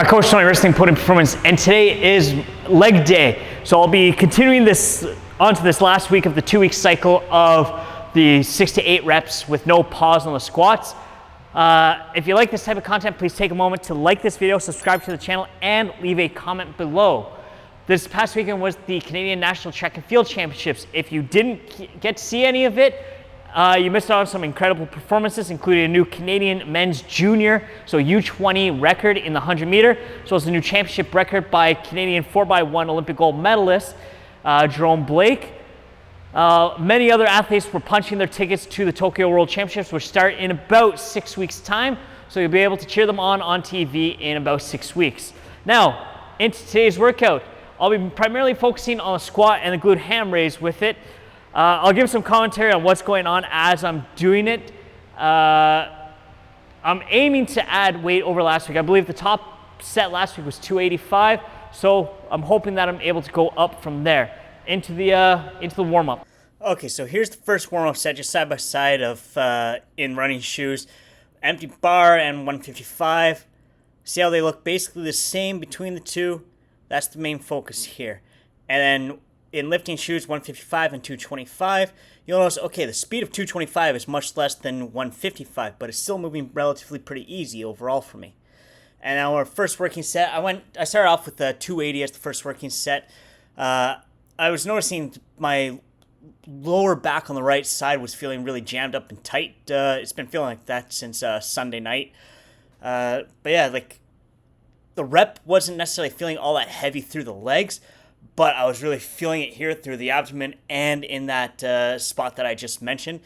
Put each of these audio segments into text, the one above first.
Coach Tony, Risling Podium Performance, and today is leg day. So I'll be continuing this onto this last week of the 2-week cycle of the 6 to 8 reps with no pause on the squats. If you like this type of content, please take a moment to like this video, subscribe to the channel, and leave a comment below. This past weekend was the Canadian National Track and Field Championships. If you didn't get to see any of it, you missed out on some incredible performances, including a new Canadian men's junior, so U20 record in the 100 meter, as well as a new championship record by Canadian 4x1 Olympic gold medalist, Jerome Blake. Many other athletes were punching their tickets to the Tokyo World Championships, which start in about 6 weeks' time, so you'll be able to cheer them on TV in about 6 weeks. Now, into today's workout, I'll be primarily focusing on the squat and the glute ham raise with it. I'll give some commentary on what's going on as I'm doing it. I'm aiming to add weight over last week. I believe the top set last week was 285, so I'm hoping that I'm able to go up from there into the warm-up. Okay, so here's the first warm-up set, just side by side of in running shoes, empty bar and 155. See how they look basically the same between the two? That's the main focus here. And then in lifting shoes, 155 and 225, you'll notice, okay, the speed of 225 is much less than 155, but it's still moving relatively pretty easy overall for me. And now our first working set, I started off with 280 as the first working set. I was noticing my lower back on the right side was feeling really jammed up and tight. It's been feeling like that since Sunday night. But yeah, like the rep wasn't necessarily feeling all that heavy through the legs, but I was really feeling it here through the abdomen and in that spot that I just mentioned.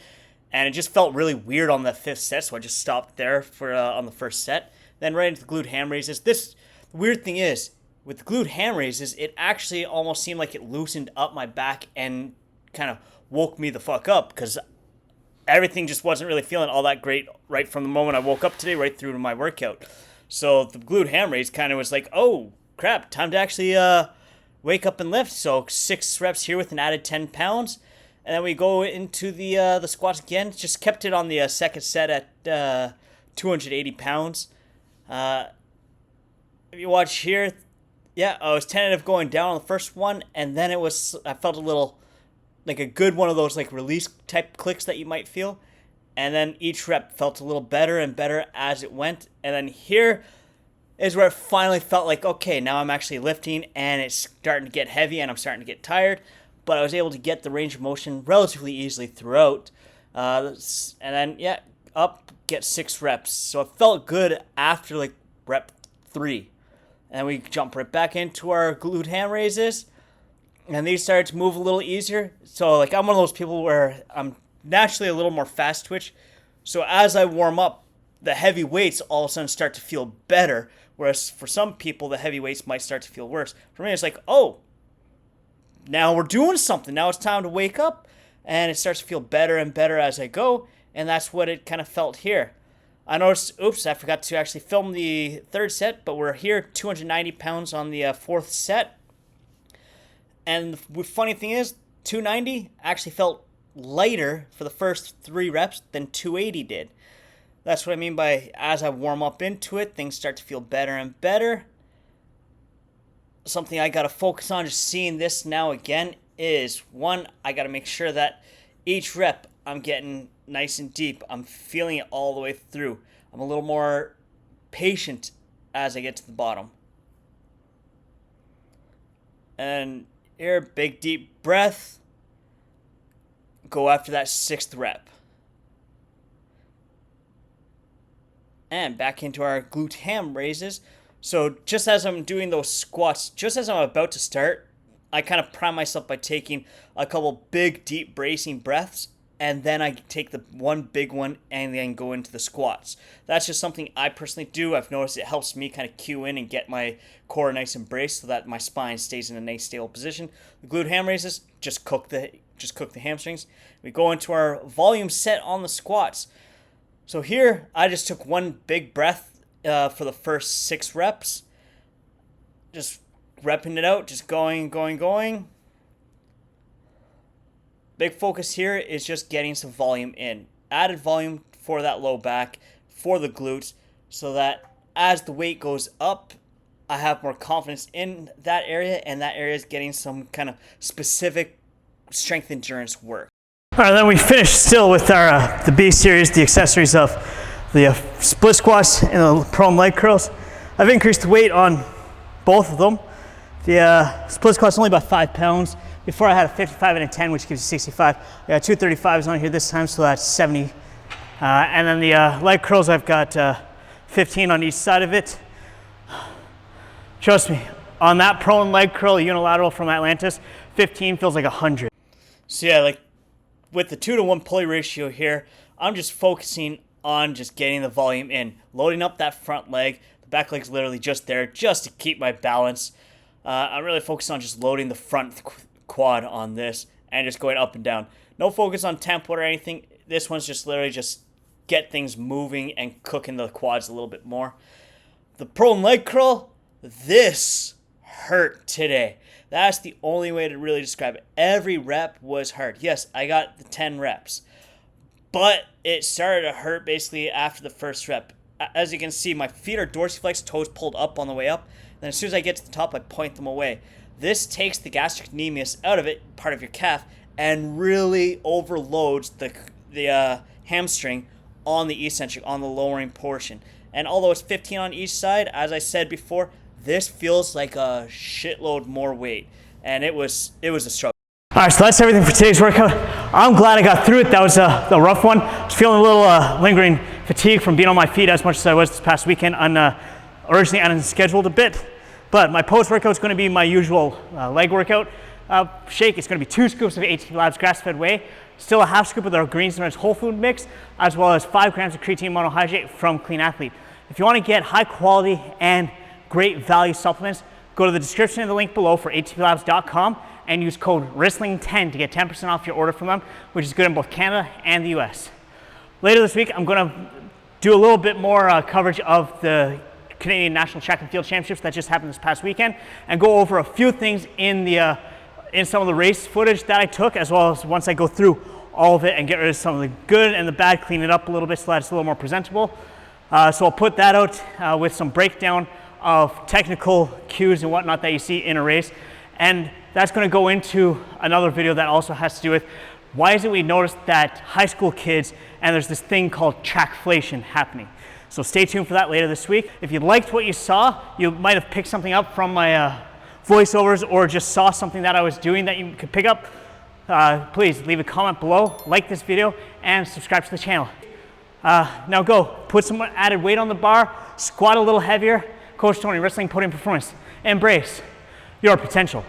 And it just felt really weird on the 5th set, so I just stopped there for on the first set. Then right into the glute ham raises. The weird thing is, with the glute ham raises, it actually almost seemed like it loosened up my back and kind of woke me the fuck up, because everything just wasn't really feeling all that great right from the moment I woke up today right through to my workout. So the glute ham raise kind of was like, oh crap, time to actually wake up and lift. So 6 reps here with an added 10 pounds. And then we go into the squats again. Just kept it on the second set at 280 pounds. If you watch here, yeah, I was tentative going down on the first one. And then I felt a little, like a good one of those like release type clicks that you might feel. And then each rep felt a little better and better as it went. And then here is where it finally felt like, okay, now I'm actually lifting and it's starting to get heavy and I'm starting to get tired, but I was able to get the range of motion relatively easily throughout. And then, yeah, up, get 6 reps. So it felt good after like rep 3. And then we jump right back into our glute ham raises, and these started to move a little easier. So like I'm one of those people where I'm naturally a little more fast twitch. So as I warm up, the heavy weights all of a sudden start to feel better, whereas for some people, the heavy weights might start to feel worse. For me, it's like, oh, now we're doing something. Now it's time to wake up, and it starts to feel better and better as I go, and that's what it kind of felt here. I noticed, oops, I forgot to actually film the 3rd set, but we're here, 290 pounds on the 4th set. And the funny thing is, 290 actually felt lighter for the first 3 reps than 280 did. That's what I mean by as I warm up into it, things start to feel better and better. Something I got to focus on just seeing this now again is, one, I got to make sure that each rep I'm getting nice and deep. I'm feeling it all the way through. I'm a little more patient as I get to the bottom. And here, big deep breath. Go after that 6th rep. And back into our glute ham raises. So just as I'm doing those squats, just as I'm about to start, I kind of prime myself by taking a couple big, deep bracing breaths, and then I take the one big one and then go into the squats. That's just something I personally do. I've noticed it helps me kind of cue in and get my core nice and braced so that my spine stays in a nice stable position. The glute ham raises, just cook the hamstrings. We go into our volume set on the squats. So here, I just took one big breath for the first 6 reps. Just repping it out, just going. Big focus here is just getting some volume in. Added volume for that low back, for the glutes, so that as the weight goes up, I have more confidence in that area, and that area is getting some kind of specific strength endurance work. All right, then we finished still with our the B series, the accessories of the split squats and the prone leg curls. I've increased the weight on both of them. The split squat's only about 5 pounds. Before I had a 55 and a 10, which gives you 65. I got 235s on here this time, so that's 70. And then the leg curls, I've got 15 on each side of it. Trust me, on that prone leg curl unilateral from Atlantis, 15 feels like 100. So yeah, like with the 2-to-1 pulley ratio here, I'm just focusing on just getting the volume in, loading up that front leg. The back leg's literally just there, just to keep my balance. I'm really focused on just loading the front quad on this and just going up and down. No focus on tempo or anything. This one's just literally just get things moving and cooking the quads a little bit more. The prone leg curl, this hurt today. That's the only way to really describe it. Every rep was hard. Yes, I got the 10 reps, but it started to hurt basically after the first rep. As you can see, my feet are dorsiflexed, toes pulled up on the way up. Then as soon as I get to the top, I point them away. This takes the gastrocnemius out of it, part of your calf, and really overloads the hamstring on the eccentric, on the lowering portion. And although it's 15 on each side, as I said before, this feels like a shitload more weight, and it was a struggle. All right, so that's everything for today's workout. I'm glad I got through it. That was a rough one. I was feeling a little lingering fatigue from being on my feet as much as I was this past weekend. Originally unscheduled a bit, but my post-workout is going to be my usual leg workout shake. It's going to be 2 scoops of ATP Labs grass-fed whey, still a half scoop of their greens and reds whole food mix, as well as 5 grams of creatine monohydrate from Clean Athlete. If you want to get high quality and great value supplements, go to the description of the link below for atplabs.com and use code RISLING10 to get 10% off your order from them, which is good in both Canada and the US. Later this week, I'm going to do a little bit more coverage of the Canadian National Track and Field Championships that just happened this past weekend, and go over a few things in some of the race footage that I took, as well as once I go through all of it and get rid of some of the good and the bad, clean it up a little bit so that it's a little more presentable. So I'll put that out with some breakdown of technical cues and whatnot that you see in a race. And that's going to go into another video that also has to do with why is it we noticed that high school kids, and there's this thing called trackflation happening. So stay tuned for that later this week. If you liked what you saw, you might have picked something up from my voiceovers, or just saw something that I was doing that you could pick up, please leave a comment below, like this video, and subscribe to the channel. Now go, put some added weight on the bar, squat a little heavier. Coach Tony, Risling Podium Performance. Embrace your potential.